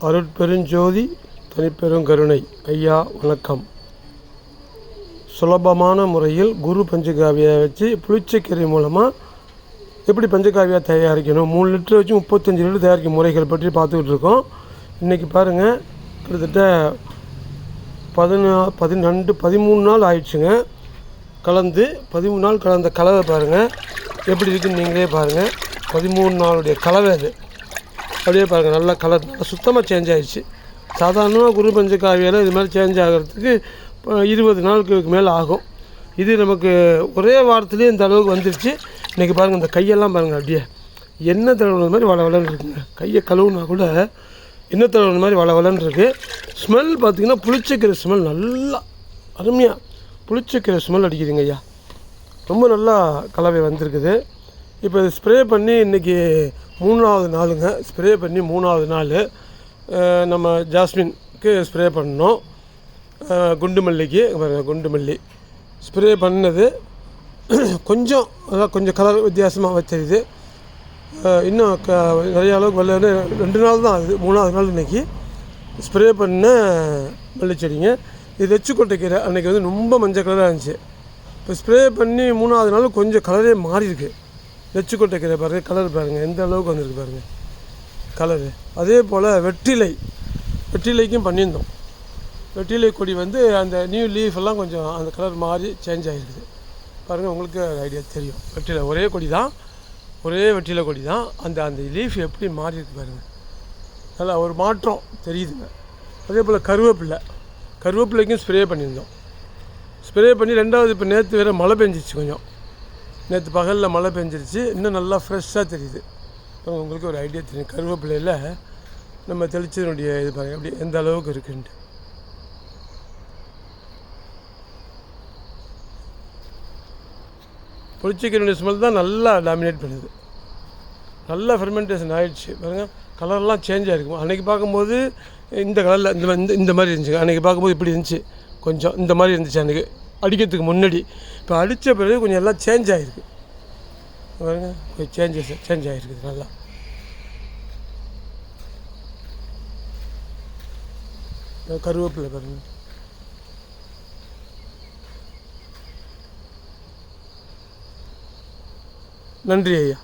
அருட்பெருஞ்சோதி தனிப்பெருங்கருணை. ஐயா வணக்கம். சுலபமான முறையில் குரு பஞ்சகாவியா வச்சு புளிச்சக்கீரை மூலமாக எப்படி பஞ்சகாவியா தயாரிக்கணும், 3 லிட்டர் வச்சு 35 லிட்டர் தயாரிக்கும் முறைகள் பற்றி பார்த்துக்கிட்டு இருக்கோம். இன்றைக்கி பாருங்கள், கிட்டத்தட்ட 13 நாள் ஆயிடுச்சுங்க கலந்து. 13 நாள் கலந்த கலவை பாருங்கள் எப்படி இருக்குன்னு நீங்களே பாருங்கள். 13 நாளுடைய கலவை அது அப்படியே பாருங்கள். நல்லா கலர் நல்லா சுத்தமாக சேஞ்ச் ஆகிடுச்சு. சாதாரணமாக குரு பஞ்சகாவியால் இது மாதிரி சேஞ்ச் ஆகிறதுக்கு 20 நாளுக்கு மேலே ஆகும். இது நமக்கு ஒரே வாரத்துலேயே இந்த அளவுக்கு வந்துருச்சு. இன்றைக்கி பாருங்கள், இந்த கையெல்லாம் பாருங்கள், அப்படியே எண்ணெய் தடவுன மாதிரி வளவலன்னு இருக்குங்க. கையை கழுவுனா கூட எண்ணெய் தடவுன மாதிரி வளவலன்னு இருக்குது. ஸ்மெல் பார்த்திங்கன்னா புளிச்சக்கீரை ஸ்மெல் நல்லா அருமையாக புளிச்சக்கீரை ஸ்மெல் அடிக்குதுங்க ஐயா. ரொம்ப நல்லா கலவை வந்திருக்குது. இப்போ இது ஸ்ப்ரே பண்ணி இன்றைக்கி 3வது நாளுங்க. ஸ்ப்ரே பண்ணி 3வது நாள் நம்ம ஜாஸ்மின்க்கு ஸ்ப்ரே பண்ணோம். குண்டு மல்லிக்கு குண்டு மல்லி ஸ்ப்ரே பண்ணது கொஞ்சம் அதான் கொஞ்சம் கலர் வித்தியாசமாக தெரியுது. இன்னும் நிறைய அளவுக்கு வரல. 2 நாள் தான் ஆகுது. 3வது நாள் இன்றைக்கி ஸ்ப்ரே பண்ண மல்லிச்செடிங்க. இது வெச்சுக்கொட்டை கீரை. அன்றைக்கி வந்து ரொம்ப மஞ்சள் கலராக இருந்துச்சு. இப்போ ஸ்ப்ரே பண்ணி 3வது நாள் கொஞ்சம் கலரே மாறி இருக்கு. வெச்சுக்கொட்டை கீரை பாருங்கள், கலர் பாருங்கள் எந்த அளவுக்கு வந்துருக்கு பாருங்கள் கலரு. அதே போல் வெற்றிலைக்கும் பண்ணியிருந்தோம். வெற்றிலை கொடி வந்து அந்த நியூ லீஃப் எல்லாம் கொஞ்சம் அந்த கலர் மாறி சேஞ்ச் ஆகிருக்குது பாருங்கள். உங்களுக்கு ஐடியா தெரியும். வெற்றிலை ஒரே கொடி தான், ஒரே வெற்றிலை கொடி தான். அந்த லீஃப் எப்படி மாறி இருக்கு பாருங்கள். நல்லா ஒரு மாற்றம் தெரியுதுங்க. அதே போல் கருவேப்பிலைக்கும் ஸ்ப்ரே பண்ணியிருந்தோம். ஸ்ப்ரே பண்ணி 2வது இப்போ நேற்று வேறு மழை பெஞ்சிச்சு. கொஞ்சம் நேற்று பகலில் மழை பெஞ்சிருச்சு. இன்னும் நல்லா ஃப்ரெஷ்ஷாக தெரியுது. உங்களுக்கு ஒரு ஐடியா தெரியும் கருவேப்பிலையில் நம்ம தெளிச்சதனுடைய இது பாருங்கள் அப்படி எந்த அளவுக்கு இருக்குன்ட்டு. புளிச்சக்கீரையுடைய ஸ்மெல் தான் நல்லா டாமினேட் பண்ணுது. நல்லா ஃபெர்மெண்டேஷன் ஆகிடுச்சு பாருங்கள். கலர்லாம் சேஞ்ச் ஆகிருக்கும். அன்றைக்கி பார்க்கும்போது இந்த கலரில் இந்த மாதிரி இருந்துச்சு. அன்றைக்கி பார்க்கும்போது இப்படி இருந்துச்சு, கொஞ்சம் இந்த மாதிரி இருந்துச்சு அன்றைக்கி அடிக்கிறதுக்கு முன்னாடி. இப்போ அடித்த பிறகு கொஞ்சம் எல்லாம் சேஞ்ச் ஆகிருக்கு பாருங்க. கொஞ்சம் சேஞ்ச் ஆகிருக்குது நல்லா. கருவேப்பிலை பாருங்கள். நன்றி ஐயா.